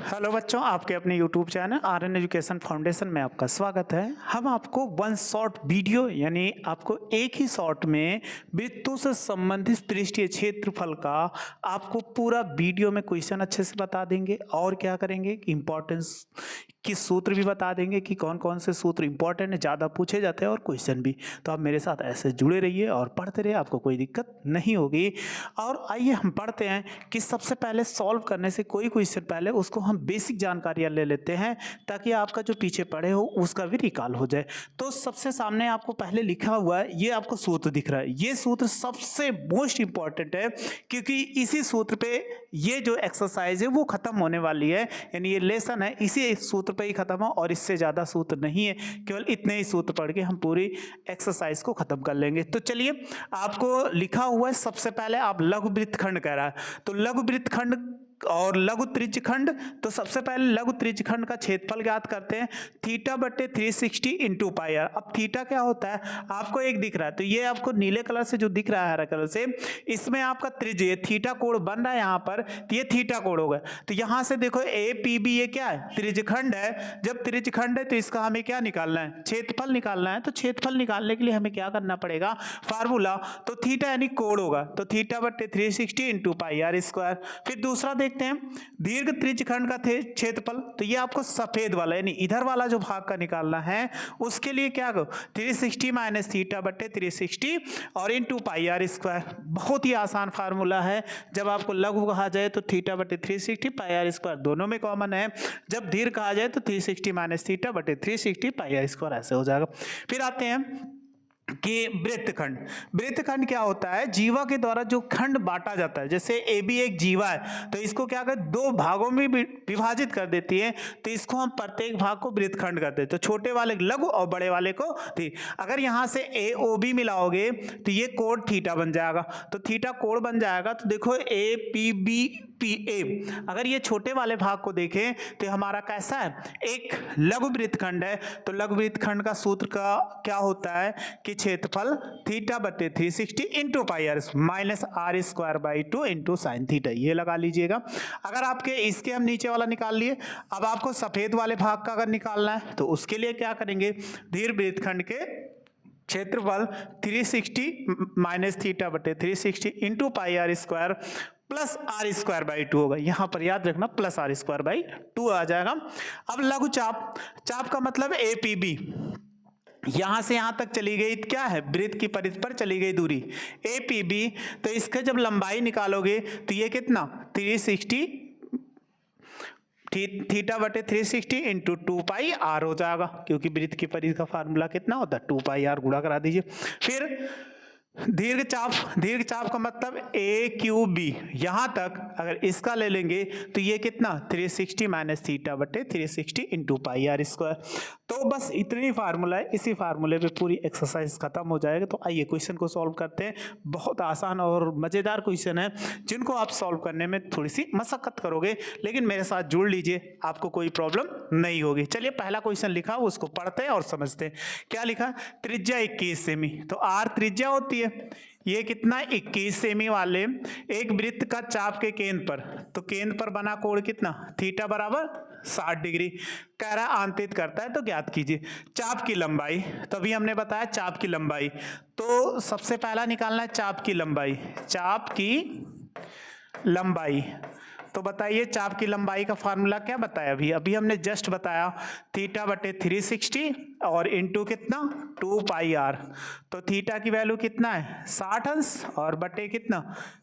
Hello बच्चों, आपके अपने YouTube channel Aryan education foundation में आपका स्वागत है। हम आपको वन शॉट वीडियो यानी आपको एक ही शॉट में वृत्तों से संबंधित पृष्ठीय क्षेत्रफल का आपको पूरा वीडियो में क्वेश्चन अच्छे से बता देंगे। और क्या करेंगे, इंपॉर्टेंस की सूत्र भी बता देंगे कि कौन कौन से सूत्र इंपॉर्टेंट है, ज़्यादा पूछे जाते हैं और क्वेश्चन भी। तो आप मेरे साथ ऐसे जुड़े रहिए और पढ़ते रहिए, आपको कोई दिक्कत नहीं होगी। और आइए हम पढ़ते हैं कि सबसे पहले सॉल्व करने से कोई क्वेश्चन पहले उसको हम बेसिक जानकारियां ले लेते हैं ताकि आपका जो पीछे पढ़े हो उसका भी रिकॉल हो जाए। तो सबसे सामने आपको पहले लिखा हुआ है, ये आपको सूत्र दिख रहा है। ये सूत्र सबसे मोस्ट इंपॉर्टेंट है क्योंकि इसी सूत्र पे ये जो एक्सरसाइज है वो खत्म होने वाली है, यानी ये लेसन है इसी सूत्र पे ही खत्म हो और इससे ज्यादा सूत्र नहीं है। केवल इतने ही सूत्र पढ़ के हम पूरी एक्सरसाइज को खत्म कर लेंगे। तो चलिए, आपको लिखा हुआ है सबसे पहले आप लघु वृत्तखंड कह रहा है, तो लघु वृत्तखंड और लघु त्रिज्यखंड। तो सबसे पहले लघु त्रिज्यखंड का क्षेत्रफल ज्ञात करते हैं, थीटा बटे 360 इंटू पाई आर। अब थीटा क्या होता है आपको एक दिख रहा है, तो ये आपको नीले कलर से जो दिख रहा है हरा कलर से, इसमें आपका त्रिज्य थीटा कोण बन रहा है यहाँ पर, तो ये थीटा कोण होगा। तो यहाँ से देखो ए पी बी ये क्या है, त्रिज्यखंड है। जब त्रिज्यखंड है तो इसका हमें क्या निकालना है, क्षेत्रफल निकालना है। तो क्षेत्रफल निकालने के लिए हमें क्या करना पड़ेगा, फार्मूला। तो थीटा यानी कोण होगा, तो थीटा बटे 360 इंटू पाई आर स्क्वायर। फिर दूसरा देखते हैं दीर्घ त्रिज्यखंड का क्षेत्रफल, तो ये आपको सफेद वाला यानी इधर वाला जो भाग का निकालना है, उसके लिए क्या करो 360 माइनस थीटा बटे 360 और इंटू पाई आर स्क्वायर। बहुत ही आसान फार्मूला है। जब आपको लघु कहा जाए तो थीटा बटे 360 पाई आर स्क्वायर दोनों में कॉमन है। जब दीर्घ कहा जाए तो 360 माइनस थीटा बटे 360 पाई आर स्क्वायर ऐसे हो जाएगा। फिर आते हैं कि वृत्तखंड। वृत्तखंड क्या होता है, जीवा के द्वारा जो खंड बांटा जाता है। जैसे ए बी एक जीवा है तो इसको क्या कर दो भागों में विभाजित कर देती है, तो इसको हम प्रत्येक भाग को वृत्तखंड करते हैं। तो छोटे वाले लघु और बड़े वाले को थी। अगर यहां से ए ओ बी मिलाओगे तो ये कोण थीटा बन जाएगा, तो थीटा कोण बन जाएगा। तो देखो A P B P A, अगर ये छोटे वाले भाग को देखें तो हमारा कैसा है, एक लघु वृत्तखंड है। तो लघु वृत्तखंड का सूत्र का क्या होता है कि क्षेत्रफल थीटा बटे 360 into pi r minus r square by 2 into sine theta, ये लगा लीजिएगा। अगर आपके इसके हम नीचे वाला निकाल लिए, अब आपको सफेद वाले भाग का अगर निकालना है तो उसके लिए क्या करेंगे, दीर्घ वृत्तखंड के क्षेत्रफल 360 माइनस थीटा बटे 360 into pi r square plus r square by 2 होगा। यहां पर याद रखना प्लस आर स्क्वायर बाई 2 आ जाएगा। अब लघु चाप, चाप का मतलब ए पी बी, यहां से यहां तक चली गई क्या है, वृत्त की परिधि पर चली गई दूरी ए पी बी। तो इसका जब लंबाई निकालोगे तो ये कितना 360 थीटा बटे 360 इंटू 2 पाई आर हो जाएगा, क्योंकि वृत्त की परिधि का फार्मूला कितना होता है 2 पाई आर, गुणा करा दीजिए। फिर दीर्घ चाप, दीर्घ चाप का मतलब ए क्यू बी, यहां तक अगर इसका ले लेंगे तो ये कितना 360 माइनस थीटा बटे 360 इंटू पाई आर स्क्वायर। तो बस इतनी ही फार्मूला है, इसी फार्मूले पे पूरी एक्सरसाइज खत्म हो जाएगा। तो आइए क्वेश्चन को सॉल्व करते हैं। बहुत आसान और मजेदार क्वेश्चन है जिनको आप सॉल्व करने में थोड़ी सी मशक्कत करोगे, लेकिन मेरे साथ जुड़ लीजिए, आपको कोई प्रॉब्लम नहीं होगी। चलिए, पहला क्वेश्चन लिखा उसको पढ़ते हैं और समझते हैं। क्या लिखा, त्रिज्या 21 सेमी, तो आर त्रिज्या होती है, ये कितना 21 सेमी वाले एक वृत्त का चाप के केंद्र पर, तो केंद्र पर बना कोण कितना, थीटा बराबर 60 डिग्री। कह रहा आंतरित करता है तो ज्ञात कीजिए चाप की लंबाई। तो अभी हमने बताया चाप की लंबाई, तो सबसे पहला निकालना है चाप की लंबाई। चाप की लंबाई, तो बताइए चाप की लंबाई का फार्मूला क्या बताया, अभी हमने जस्ट बताया थीटा बटे 360 और इंटू कितना 2 पाई आर। तो थीटा की वैल्यू कितना है 60 अंश और बटे कितना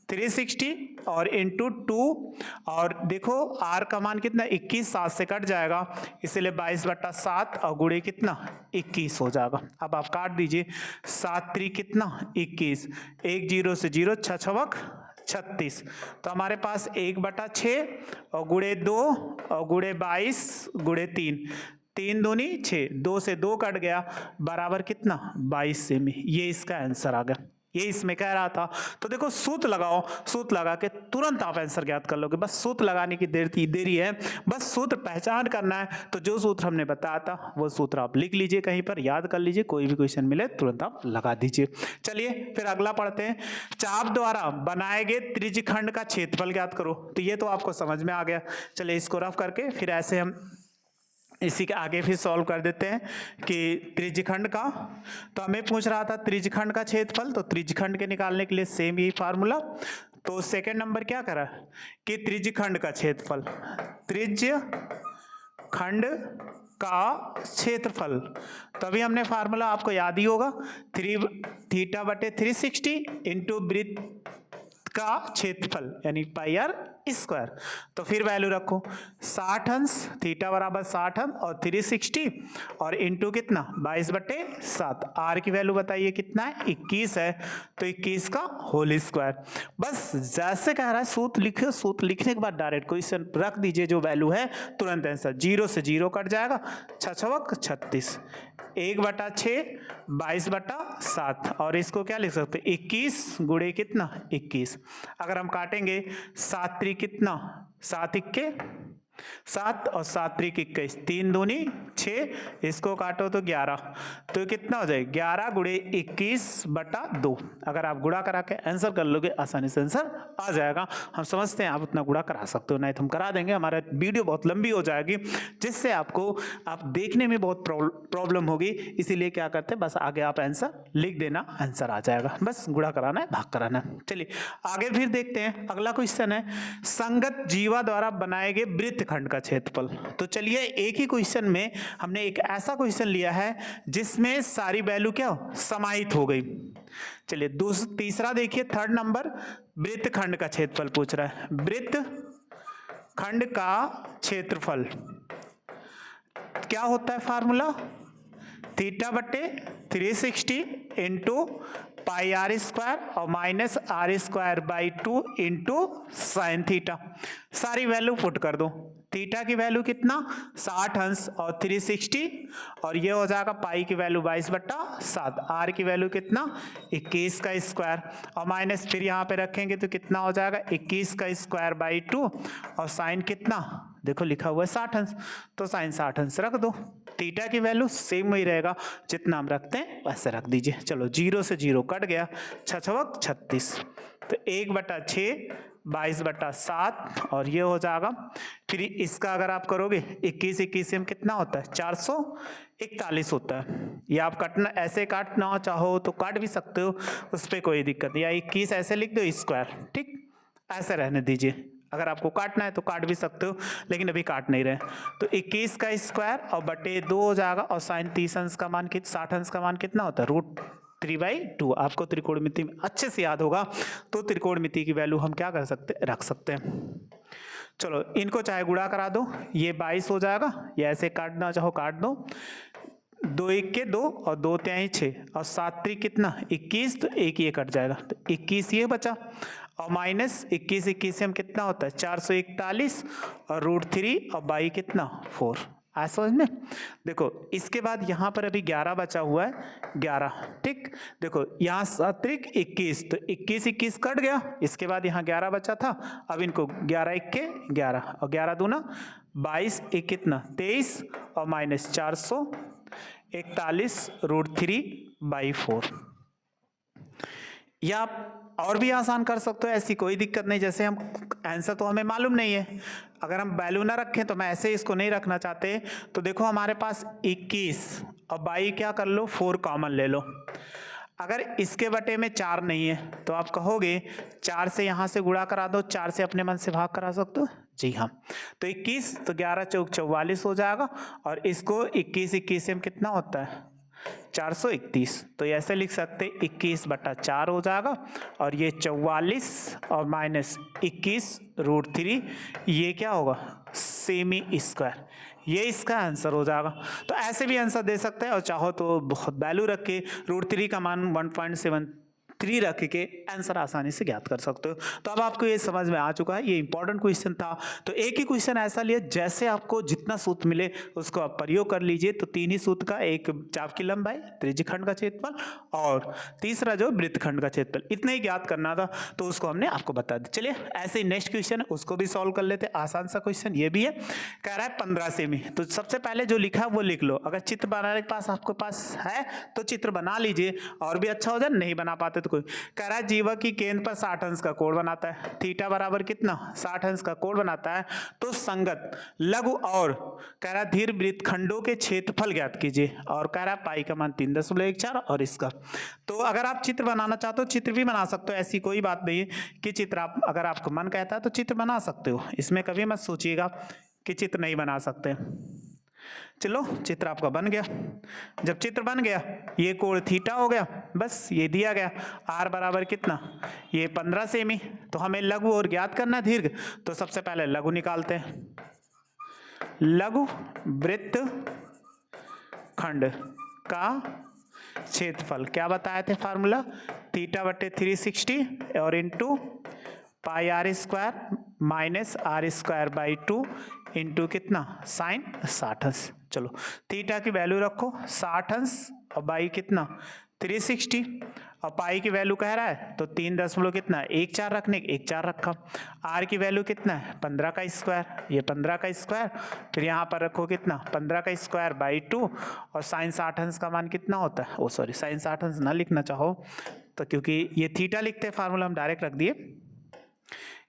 360 और इंटू 2, और देखो आर का मान कितना 21, 7 से कट जाएगा इसलिए 22/7 और गुणे कितना 21 हो जाएगा। अब आप काट दीजिए, 7 3 कितना 21, 1 0 से 0, 6 छवक 36। तो हमारे पास 1/6 और गुणे 2 और गुणे 22 गुणे 3, 3 दूनी 6, 2 से 2 कट गया बराबर कितना 22 सेमी। ये इसका आंसर आ गया। ये इसमें कह रहा था। तो देखो सूत्र लगाओ, सूत्र लगा के तुरंत आप आंसर ज्ञात कर लोगे। बस सूत्र लगाने की देरी है, बस सूत्र पहचान करना है। तो जो सूत्र हमने बताया था वो सूत्र आप लिख लीजिए, कहीं पर याद कर लीजिए, कोई भी क्वेश्चन मिले तुरंत आप लगा दीजिए। चलिए फिर अगला पढ़ते हैं। चाप द्वारा बनाए गए त्रिज्यखंड का क्षेत्रफल ज्ञात करो। तो ये तो आपको समझ में आ गया। चलिए इसको रफ करके फिर ऐसे हम इसी के आगे फिर सॉल्व कर देते हैं कि त्रिज्यखंड का। तो हमें पूछ रहा था त्रिज्यखंड का क्षेत्रफल, तो त्रिज्यखंड के निकालने के लिए सेम यही फार्मूला। तो सेकंड नंबर क्या करा कि त्रिज्यखंड का क्षेत्रफल, त्रिज्यखंड का क्षेत्रफल, तभी हमने फार्मूला आपको याद ही होगा, 3 थीटा बटे 360 इंटू वृत्त का क्षेत्रफल यानी पाई आर स्क्वायर। तो फिर वैल्यू रखो 60 अंश, थीटा बराबर 60 अंश और 360 और इंटू कितना 22/7। आर की वैल्यू बताइए कितना है, 21 है। तो 21 का होल स्क्वायर। बस जैसे कह रहा है सूत्र लिखो, सूत्र लिखने के बाद डायरेक्ट क्वेश्चन रख दीजिए, जो वैल्यू है तुरंत आंसर। 0 से 0 कट जाएगा, 6 36, 1/6 22/7 और इसको क्या लिख सकते हैं 21 गुणे कितना 21। अगर हम काटेंगे 7 3 कितना 7 इक्के 7 और 7 3 21, 3 दूनी 6, इसको काटो तो 11। तो कितना हो जाए 11 गुणे 21/2। अगर आप गुणा करा के आंसर कर लोगे आसानी से आंसर आ जाएगा। हम समझते हैं आप उतना गुणा करा सकते हो, नहीं तो हम करा देंगे, हमारा वीडियो बहुत लंबी हो जाएगी, जिससे आपको आप देखने में बहुत प्रॉब्लम होगी। इसीलिए क्या करते हैं बस आगे आप आंसर लिख देना, आंसर आ जाएगा। बस गुणा कराना है, भाग कराना है। चलिए आगे फिर देखते हैं। अगला क्वेश्चन है संगत जीवा द्वारा बनाए गए वृत्तखंड का क्षेत्रफल। तो चलिए एक ही क्वेश्चन में हमने एक ऐसा क्वेश्चन लिया है जिसमें सारी वैल्यू क्या समाहित हो गई। चलिए तीसरा देखिए, थर्ड नंबर वृत्तखंड का क्षेत्रफल पूछ रहा है। वृत्तखंड का क्षेत्रफल क्या होता है फार्मूला, थीटा बटे 360 इंटू पाई आर स्क्वायर और minus r square by 2 into sine theta. सारी वैल्यू पुट कर दो। थीटा की वैल्यू कितना 60 अंश और 360 और ये हो जाएगा पाई की वैल्यू 22/7, आर की वैल्यू कितना 21 का स्क्वायर और माइनस फिर यहाँ पे रखेंगे तो कितना हो जाएगा 21 का स्क्वायर बाई 2 और साइन कितना देखो लिखा हुआ है 60 अंश, तो साइन 60 अंश रख दो। थीटा की वैल्यू सेम वही रहेगा, जितना हम रखते हैं वैसे रख दीजिए। चलो 0 से 0 कट गया, 6 36, तो 1/6 22/7 और ये हो जाएगा। फिर इसका अगर आप करोगे 21 से कितना होता है 441 होता है। ये आप काटना ऐसे काटना चाहो तो काट भी सकते हो, उस पर कोई दिक्कत नहीं। या 21 ऐसे लिख दो स्क्वायर, ठीक ऐसे रहने दीजिए। अगर आपको काटना है तो काट भी सकते हो, लेकिन अभी काट नहीं रहे। तो 21 का स्क्वायर और बटे 2 हो जाएगा और साइन 30 अंश का मान 60 अंश का मान कितना होता है √3/2। आपको त्रिकोणमिति में अच्छे से याद होगा, तो त्रिकोणमिति की वैल्यू हम क्या कर सकते हैं रख सकते हैं। चलो इनको चाहे गुणा करा दो, ये 22 हो जाएगा, या ऐसे काटना चाहो काट दो। 2 1 के 2 और 2 3 6 और 7 3 कितना 21, तो 1 ये कट जाएगा, तो 21 ये बचा और माइनस 21 से हम कितना होता है 441 और √3 और बाई कितना 4। आज समझ में देखो, इसके बाद यहाँ पर अभी 11 बचा हुआ है 11, ठीक। देखो यहाँ 7 3 21, तो 21 कट गया, इसके बाद यहाँ 11 बचा था। अब इनको 11 1 के 11 और 11 दूना 22, 1 कितना 23 और माइनस 441 √3/4। या आप और भी आसान कर सकते हो, ऐसी कोई दिक्कत नहीं। जैसे हम आंसर तो हमें मालूम नहीं है, अगर हम वैल्यू ना रखें तो मैं ऐसे इसको नहीं रखना चाहते, तो देखो हमारे पास 21 और बाई क्या कर लो 4 कॉमन ले लो। अगर इसके बटे में 4 नहीं है तो आप कहोगे 4 से यहाँ से गुणा करा दो, 4 से अपने मन से भाग करा सकते हो, जी हाँ। तो 21 तो 11 चौक 44 हो जाएगा और इसको 21 से कितना होता है 431, तो ऐसे लिख सकते 21/4 हो जाएगा और ये 44 और माइनस 21 √3, ये क्या होगा सेमी स्क्वायर, ये इसका आंसर हो जाएगा। तो ऐसे भी आंसर दे सकते हैं और चाहो तो बहुत वैल्यू रख के √3 का मान 3 रख के आंसर आसानी से ज्ञात कर सकते हो। तो अब आपको ये समझ में आ चुका है, ये इंपॉर्टेंट क्वेश्चन था। तो एक ही क्वेश्चन ऐसा लिया, जैसे आपको जितना सूत्र मिले उसको आप प्रयोग कर लीजिए। तो 3 ही सूत्र का, एक चाप की लंबाई, त्रिज्यखंड का क्षेत्रफल और तीसरा जो वृत्तखंड का क्षेत्रफल, इतना ही ज्ञात करना था। तो उसको हमने आपको बता दिया। चलिए ऐसे ही नेक्स्ट क्वेश्चन है उसको भी सॉल्व कर लेते। आसान सा क्वेश्चन ये भी है, कह रहा है 15 सेमी। तो सबसे पहले जो लिखा है वो लिख लो। अगर चित्र बनाने के पास आपके पास है तो चित्र बना लीजिए, और भी अच्छा हो जाए। नहीं बना पाते तो कोई, कह रहा है जीवा की केंद्र पर 60 अंश का कोण बनाता है। थीटा बराबर कितना, 60 अंश का कोण बनाता है। तो संगत लघु और कह रहा है दीर्घ वृत्तखंडों के क्षेत्रफल ज्ञात कीजिए। और कह रहा है पाई का मान 3.14 और इसका। तो अगर आप चित्र बनाना चाहते हो चित्र भी बना सकते हो, ऐसी कोई बात नहीं है कि चित्र आप, अगर आपको मन कहता है तो चित्र बना सकते हो। इसमें कभी मत सोचिएगा कि चित्र नहीं बना सकते। चलो चित्र आपका बन गया। जब चित्र बन गया, ये कोण थीटा हो गया, बस ये दिया गया। आर बराबर कितना, ये 15 सेमी। तो हमें लघु और ज्ञात करना दीर्घ। तो सबसे पहले लघु निकालते हैं। लघु वृत्त खंड का क्षेत्रफल क्या बताए थे फार्मूला, थीटा बटे 360 और into pi r square minus r square by 2 into कितना साइन 60 अंश। चलो थीटा की वैल्यू रखो 60 अंश और बाई कितना 360, और पाई की वैल्यू कह रहा है तो 3 कितना 1/4 रखने, 1/4 रखा। आर की वैल्यू कितना है 15 का स्क्वायर, ये 15 का स्क्वायर, फिर यहाँ पर रखो कितना 15 का स्क्वायर बाई 2, और साइन 60 अंश का मान कितना होता है, ओ सॉरी साइन 60 अंश ना लिखना चाहो तो, क्योंकि ये थीटा लिखते हैं फार्मूला हम डायरेक्ट रख दिए,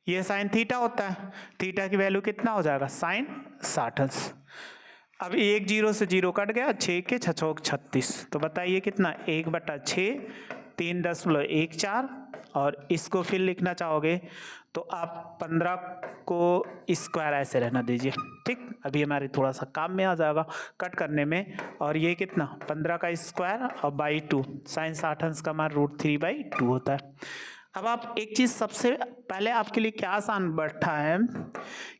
ये साइन थीटा होता है। थीटा की वैल्यू कितना हो जाएगा साइन 60 अंश। अब 1 0 से 0 कट गया, 6 के 6 6 36। तो बताइए कितना 1/6 3.14, और इसको फिर लिखना चाहोगे तो आप 15 को स्क्वायर ऐसे रहना दीजिए। ठीक, अभी हमारे थोड़ा सा काम में आ जाएगा कट करने में। और ये कितना 15 का स्क्वायर और बाई 2, साइन 60 अंश का मान √3/2 होता है। अब आप एक चीज सबसे पहले आपके लिए क्या आसान बैठा है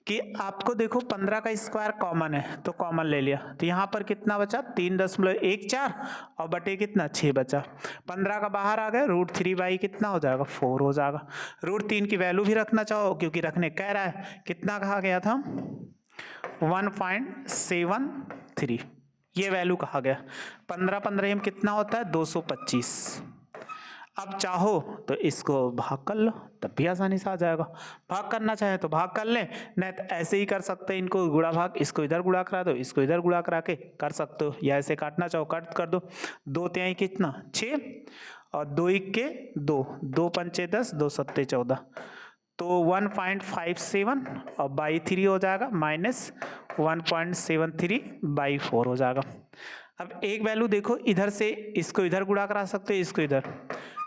कि आपको देखो 15 का स्क्वायर कॉमन है तो कॉमन ले लिया, तो यहाँ पर कितना बचा 3.14 और बटे कितना 6 बचा। 15 का बाहर आ गया, √3 कितना हो जाएगा 4 हो जाएगा। √3 की वैल्यू भी रखना चाहो क्योंकि रखने कह रहा है, कितना कहा गया था 1.73, ये वैल्यू कहा गया। 15 15 कितना होता है 225। अब चाहो तो इसको भाग कर लो तब भी आसानी से आ जाएगा। भाग करना चाहे तो भाग कर ले, नहीं तो ऐसे ही कर सकते हैं, इनको गुणा भाग, इसको इधर गुणा करा दो, इसको इधर गुणा करा के कर सकते हो, या ऐसे काटना चाहो काट कर दो। 2 तिहाई कितना 6 और 2 इक्के 2, 2 पंचे 10, 2 सत्ते 14, तो 1.57 और बाई 3 हो जाएगा माइनस 1.73/4 हो जाएगा। अब एक वैल्यू देखो, इधर से इसको इधर गुणा करा सकते हो, इसको इधर,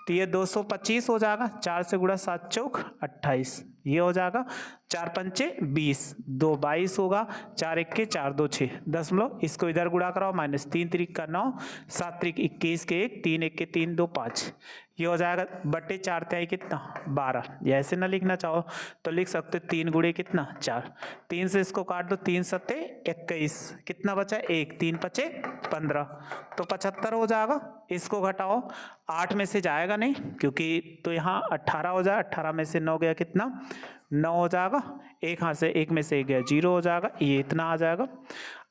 तो ये 225 हो जाएगा। 4 से गुणा 7 चौक 28, ये हो जाएगा। 4 पंचे 20, 2 22 होगा, 4 इक्के 4 2 6 दशमलव, इसको इधर गुणा कराओ माइनस 3 3 का 9, 7 3 21 के 1, 3 1 के 3 2 5, ये हो जाएगा बटे 4 तिहाई कितना 12। ये ऐसे ना लिखना चाहो तो लिख सकते 3 गुणे कितना 4, 3 से इसको काट दो, 3 सत्ते 21, कितना बचा 1, 3 पचे 15, तो 75 हो जाएगा। इसको घटाओ, 8 में से जाएगा नहीं क्योंकि, तो यहाँ 18 हो जाए, 18 में से 9 गया कितना 9 हो जाएगा, एक हाथ से एक में से गया 0 हो जाएगा, ये इतना आ जाएगा।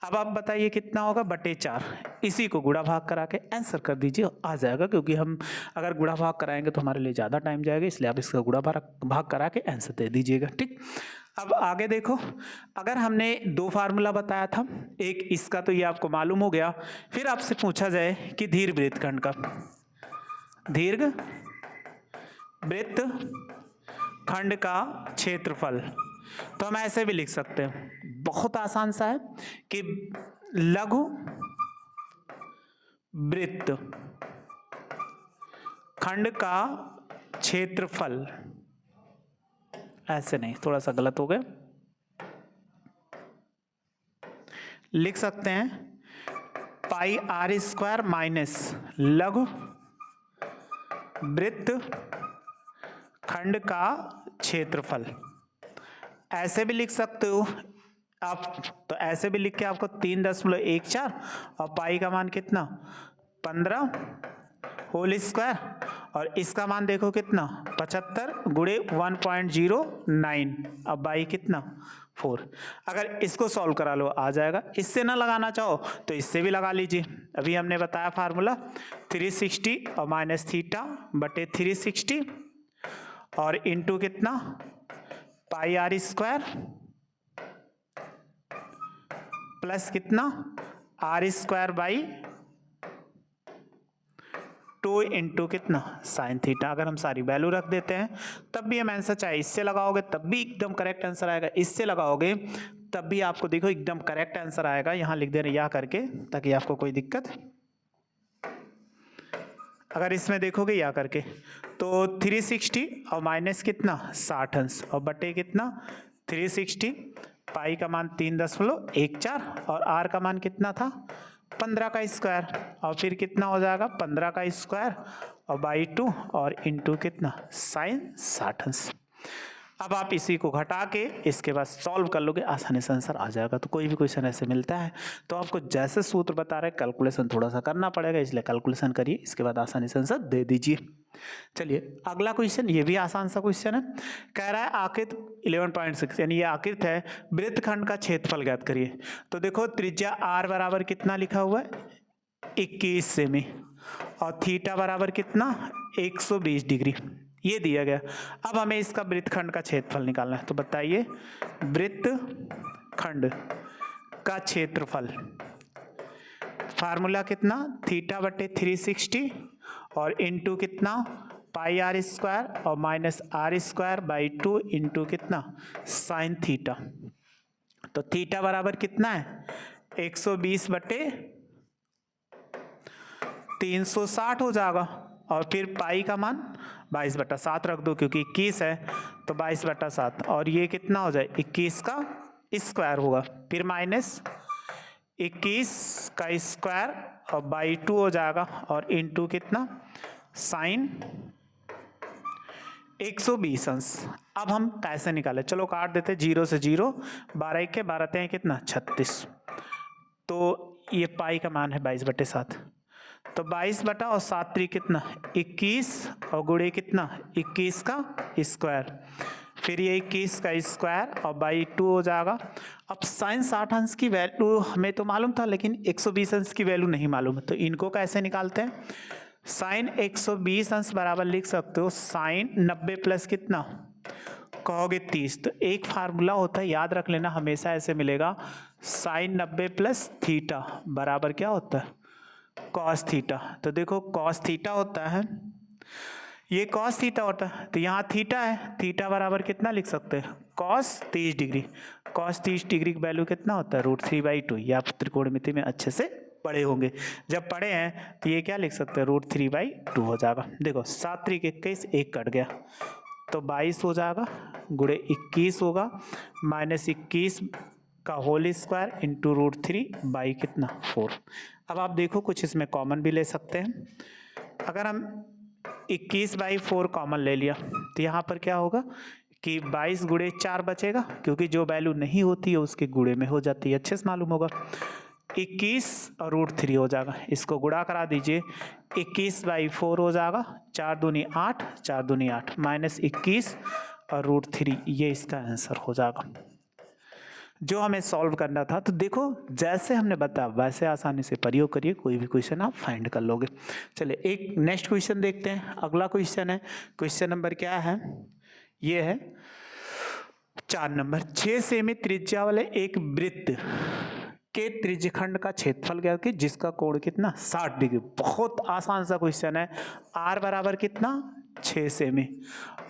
अब आप बताइए कितना होगा बटे 4, इसी को गुणा भाग करा के आंसर कर दीजिए, आ जाएगा। क्योंकि हम अगर गुणा भाग कराएंगे तो हमारे लिए ज़्यादा टाइम जाएगा, इसलिए आप इसका गुणा भाग करा के आंसर दे दीजिएगा। ठीक, अब आगे देखो, अगर हमने 2 फार्मूला बताया था, एक इसका तो ये आपको मालूम हो गया, फिर आपसे पूछा जाए कि दीर्घ वृत्तखंड का, दीर्घ वृत्तखंड का क्षेत्रफल, तो हम ऐसे भी लिख सकते हैं, बहुत आसान सा है कि लघु वृत्तखंड का क्षेत्रफल, ऐसे नहीं, थोड़ा सा गलत हो गया, लिख सकते हैं पाई आर स्क्वायर माइनस लघु वृत्तखंड का क्षेत्रफल। ऐसे भी लिख सकते हो आप, तो ऐसे भी लिख के आपको 3.14 और पाई का मान कितना 15 होल स्क्वायर, और इसका मान देखो कितना 75 गुणे 1.09, अब बाई कितना 4। अगर इसको सॉल्व करा लो आ जाएगा, इससे ना लगाना चाहो तो इससे भी लगा लीजिए। अभी हमने बताया फार्मूला 360 और माइनस थीटा बटे 360 और इंटू कितना पाई आर स्क्वायर प्लस कितना आर स्क्वायर बाई 2 इंटू कितना साइन थीटा। अगर हम सारी वैल्यू रख देते हैं तब भी हम आंसर, चाहे इससे लगाओगे तब भी एकदम करेक्ट आंसर आएगा, इससे लगाओगे तब भी आपको देखो एकदम करेक्ट आंसर आएगा। यहां लिख दे रहे या करके ताकि आपको कोई दिक्कत, अगर इसमें देखोगे या करके तो 360 और माइनस कितना 60 अंश और बटे कितना 360, पाई का मान 3.14 और आर का मान कितना था 15 का स्क्वायर, और फिर कितना हो जाएगा 15 का स्क्वायर और बाई 2 और इंटू कितना साइन 60 अंश। अब आप इसी को घटा के इसके बाद सॉल्व कर लोगे, आसानी से आंसर आ जाएगा। तो कोई भी क्वेश्चन ऐसे मिलता है तो आपको जैसे सूत्र बता रहे कैलकुलेशन थोड़ा सा करना पड़ेगा, इसलिए कैलकुलेशन करिए, इसके बाद आसानी से आंसर दे दीजिए। चलिए अगला क्वेश्चन, ये भी आसान सा क्वेश्चन है। कह रहा है आकृत 11.6 यानी ये आकृत है, वृत्तखंड का क्षेत्रफल ज्ञात करिए। तो देखो त्रिज्या आर बराबर कितना लिखा हुआ है 21 सेमी और थीटा बराबर कितना 120 डिग्री, ये दिया गया। अब हमें इसका वृत्तखंड का क्षेत्रफल निकालना है। तो बताइए वृत्तखंड का क्षेत्रफल, फार्मूला कितना थीटा बटे 360 और इंटू कितना पाई आर स्क्वायर और minus r square by 2 into कितना साइन थीटा। तो थीटा बराबर कितना है 120 बटे 360 हो जाएगा, और फिर पाई का मान 22/7 रख दो क्योंकि 21 है तो 22/7, और ये कितना हो जाए 21 का स्क्वायर होगा, फिर माइनस 21 का स्क्वायर और बाई 2 हो जाएगा और इंटू कितना साइन 120 अंश। अब हम कैसे निकाले, चलो काट देते 0 से 0, 12 के 12 हैं कितना 36, तो ये पाई का मान है 22/7, तो 22 और 7 3 कितना 21 और गुणे कितना 21 का स्क्वायर, फिर ये 21 का स्क्वायर और बाई 2 हो जाएगा। अब साइन 60 अंश की वैल्यू हमें तो मालूम था लेकिन 120 अंश की वैल्यू नहीं मालूम है, तो इनको कैसे निकालते हैं। साइन 120 अंश बराबर लिख सकते हो साइन 90 प्लस कितना कहोगे 30, तो एक फार्मूला होता है याद रख लेना, हमेशा ऐसे मिलेगा साइन 90 प्लस थीटा बराबर क्या होता है कॉस थीटा। तो देखो कॉस थीटा होता है, ये कॉस थीटा होता है, तो यहाँ थीटा है, थीटा बराबर कितना लिख सकते हैं कॉस 30 डिग्री। कॉस 30 डिग्री की वैल्यू कितना होता है √3/2, ये आप त्रिकोणमिति में अच्छे से पढ़े होंगे, जब पढ़े हैं तो ये क्या लिख सकते हैं √3/2 हो जाएगा। देखो 7 3 21 1 कट गया तो 22 हो जाएगा, गुणे 21 होगा माइनस 21 का होल स्क्वायर इंटू √3 बाई कितना 4। अब आप देखो कुछ इसमें कॉमन भी ले सकते हैं, अगर हम 21/4 कॉमन ले लिया तो यहाँ पर क्या होगा कि 22 गुणे 4 बचेगा, क्योंकि जो वैल्यू नहीं होती है उसके गुणे में हो जाती है, अच्छे से मालूम होगा। 21 और √3 हो जाएगा, इसको गुणा करा दीजिए 21/4 हो जाएगा, 4 दूनी 8 4 दूनी 8 माइनस 21 और √3, ये इसका आंसर हो जाएगा जो हमें सॉल्व करना था। तो देखो जैसे हमने बताया वैसे आसानी से प्रयोग करिए, कोई भी क्वेश्चन आप फाइंड कर लोगे। चलिए एक नेक्स्ट क्वेश्चन देखते हैं। अगला क्वेश्चन है, क्वेश्चन नंबर क्या है, ये है 4 नंबर। 6 सेमी त्रिज्या वाले एक वृत्त के त्रिज्यखंड का क्षेत्रफल ज्ञात कीजिए जिसका कोण कितना 60 डिग्री। बहुत आसान सा क्वेश्चन है। आर बराबर कितना 6 सेमी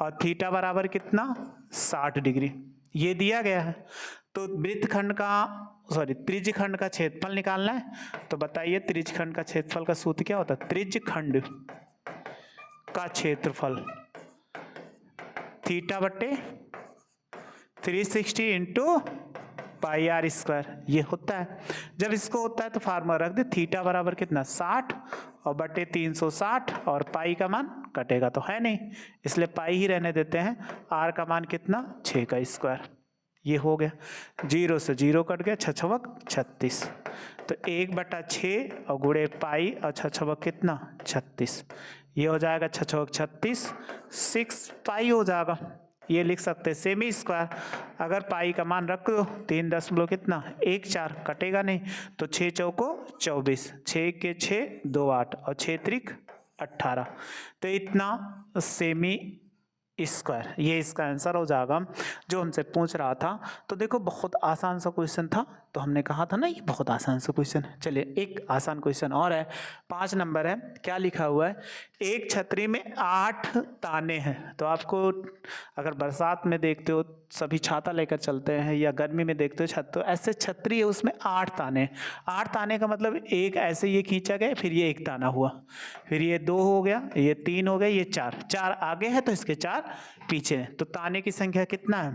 और थीटा बराबर कितना 60 डिग्री, ये दिया गया है। तो वृत्तखंड का त्रिज्यखंड का क्षेत्रफल निकालना है। तो बताइए त्रिज्यखंड का क्षेत्रफल का सूत्र क्या होता है। त्रिज्यखंड का क्षेत्रफल थीटा बटे 360 इंटू पाई आर स्क्वायर, ये होता है। जब इसको होता है तो फार्मूला रख दे, थीटा बराबर कितना 60 और बटे 360 और पाई का मान कटेगा तो है नहीं, इसलिए पाई ही रहने देते हैं। आर का मान कितना 6 का स्क्वायर, ये हो गया, 0 से 0 कट गया, 6 छवक 36, तो 1/6 और गुणे पाई और 6 छवक कितना 36, ये हो जाएगा 6 छवक 36, 6 पाई हो जाएगा, ये लिख सकते हैं सेमी स्क्वायर। अगर पाई का मान रख दो 3 दशमलव कितना 14, कटेगा नहीं, तो 6 चौको 24, 6 के 6 2 8 और 6 त्रिक 18, तो इतना सेमी स्क्वायर, ये इसका आंसर हो जाएगा जो हमसे पूछ रहा था। तो देखो बहुत आसान सा क्वेश्चन था, तो हमने कहा था ना ये बहुत आसान सा क्वेश्चन है। चलिए एक आसान क्वेश्चन और है, 5 नंबर है, क्या लिखा हुआ है, एक छतरी में 8 ताने हैं। तो आपको अगर बरसात में देखते हो सभी छाता लेकर चलते हैं, या गर्मी में देखते हो छत, तो ऐसे छतरी है उसमें 8 ताने, 8 ताने का मतलब एक ऐसे ये खींचा गया, फिर ये एक ताना हुआ, फिर ये 2 हो गया, ये 3 हो गया, ये 4, 4 आगे है तो इसके 4 पीछे है। तो ताने की संख्या कितना है,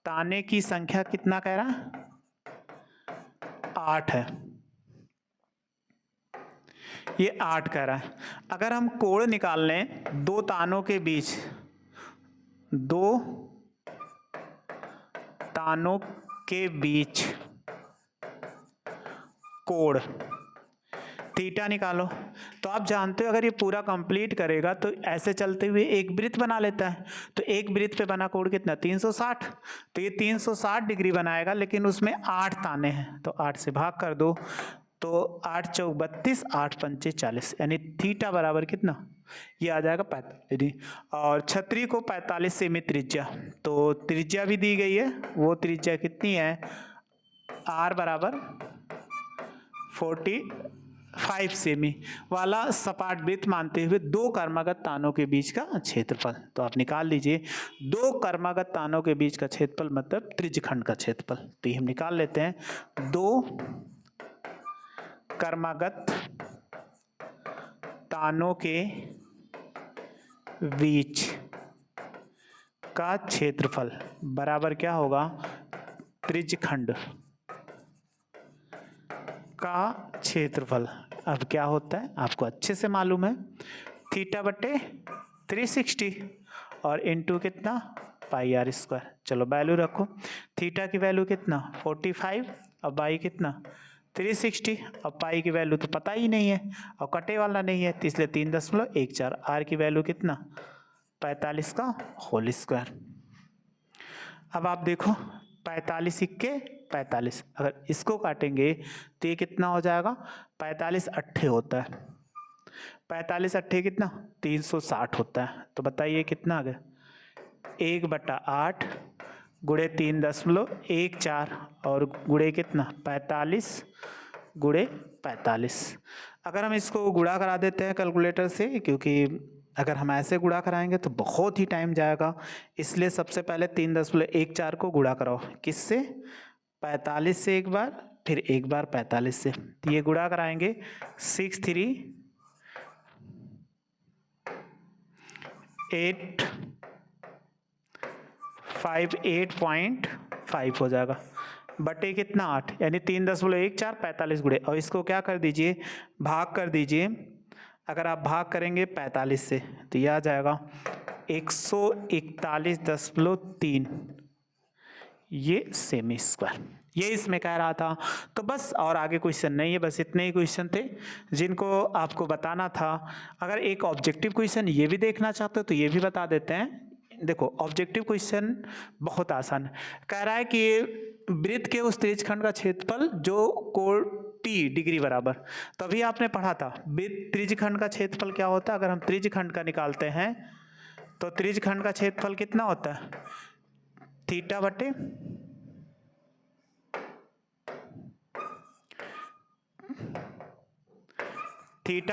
ताने की संख्या कितना कह रहा है 8 है, ये 8 कह रहा है। अगर हम कोण निकाल लें दो तानों के बीच, दो तानों के बीच कोण थीटा निकालो, तो आप जानते हो अगर ये पूरा कंप्लीट करेगा तो ऐसे चलते हुए एक वृत्त बना लेता है, तो एक वृत्त पे बना कोण कितना 360, तो ये 360 डिग्री बनाएगा, लेकिन उसमें 8 ताने हैं, तो 8 से भाग कर दो, तो 8 चौक 32, 8 पंचे 40, यानी थीटा बराबर कितना, ये आ जाएगा 45 डिग्री। और छतरी को 45 सेमी त्रिज्या, तो त्रिज्या भी दी गई है, वो त्रिज्या कितनी है, r बराबर 45 सेमी वाला सपाट वृत्त मानते हुए दो कर्मागत तानों के बीच का क्षेत्रफल। तो आप निकाल लीजिए, दो कर्मागत तानों के बीच का क्षेत्रफल मतलब त्रिज्यखंड का क्षेत्रफल, तो ये हम निकाल लेते हैं, दो कर्मागत तानों के बीच का क्षेत्रफल बराबर क्या होगा, त्रिज्यखंड का क्षेत्रफल। अब क्या होता है आपको अच्छे से मालूम है, थीटा बटे 360 और इनटू कितना पाई आर स्क्वायर। चलो वैल्यू रखो, थीटा की वैल्यू कितना 45 और बाई कितना 360, और पाई की वैल्यू तो पता ही नहीं है और कटे वाला नहीं है, तो इसलिए 3.14, आर की वैल्यू कितना 45 का होल स्क्वायर। अब आप देखो 45 इक्के 45, अगर इसको काटेंगे तो ये कितना हो जाएगा, 45 अट्ठे होता है, 45 अट्ठे कितना 360 होता है, तो बताइए कितना आ गया 1/8 गुणे 3.14 और गुणे कितना 45 गुणे 45। अगर हम इसको गुणा करा देते हैं कैलकुलेटर से, क्योंकि अगर हम ऐसे गुणा कराएंगे तो बहुत ही टाइम जाएगा, इसलिए सबसे पहले 3.14 को गुणा कराओ, किससे 45 से एक बार, फिर एक बार 45 से, तो ये गुणा कराएंगे 63858.5 हो जाएगा, बटे कितना 8, यानी 3.14 45 गुणे, और इसको क्या कर दीजिए भाग कर दीजिए। अगर आप भाग करेंगे 45 से तो यह आ जाएगा 141.3, ये सेमी स्क्वायर, ये इसमें कह रहा था। तो बस और आगे क्वेश्चन नहीं है, बस इतने ही क्वेश्चन थे जिनको आपको बताना था। अगर एक ऑब्जेक्टिव क्वेश्चन ये भी देखना चाहते हो तो ये भी बता देते हैं। देखो ऑब्जेक्टिव क्वेश्चन बहुत आसान है, कह रहा है कि वृत्त के उस त्रिज्यखंड का क्षेत्रफल जो कोण P डिग्री बराबर, तभी आपने पढ़ा था त्रिज्यखंड का क्षेत्रफल क्या होता है। अगर हम त्रिज्यखंड का निकालते हैं तो त्रिज्यखंड का क्षेत्रफल कितना होता है, थीटा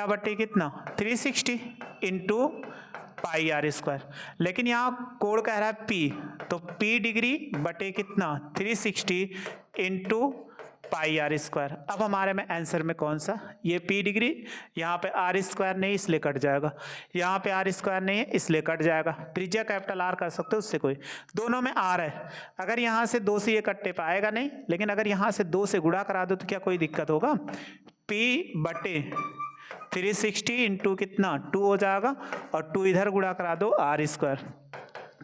बटे कितना 360 इंटू पाई आर स्क्वायर, लेकिन यहाँ कोण कह रहा है P, तो P डिग्री बटे कितना 360 इंटू पाई आर स्क्वायर। अब हमारे में आंसर में कौन सा, ये P डिग्री, यहाँ पे आर स्क्वायर नहीं इसलिए कट जाएगा, यहाँ पे आर स्क्वायर नहीं है इसलिए कट जाएगा, त्रिज्या कैपिटल R कर सकते हो उससे कोई, दोनों में R है। अगर यहाँ से 2 से ये कट्टे पाएगा नहीं, लेकिन अगर यहाँ से 2 से गुणा करा दो तो क्या कोई दिक्कत होगा, P बटे 360 इंटू कितना 2 हो जाएगा, और 2 इधर गुणा करा दो आर स्क्वायर,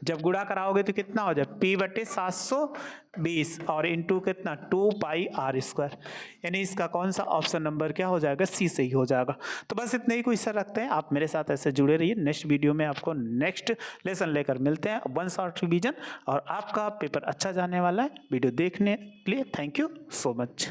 जब गुणा कराओगे तो कितना हो जाए, P/720 और इंटू कितना 2πr², यानी इसका कौन सा ऑप्शन नंबर क्या हो जाएगा, सी सही हो जाएगा। तो बस इतने ही क्वेश्चन रखते हैं, आप मेरे साथ ऐसे जुड़े रहिए। नेक्स्ट वीडियो में आपको नेक्स्ट लेसन लेकर मिलते हैं, वन शॉट रिवीजन, और आपका पेपर अच्छा जाने वाला है। वीडियो देखने के लिए थैंक यू सो मच।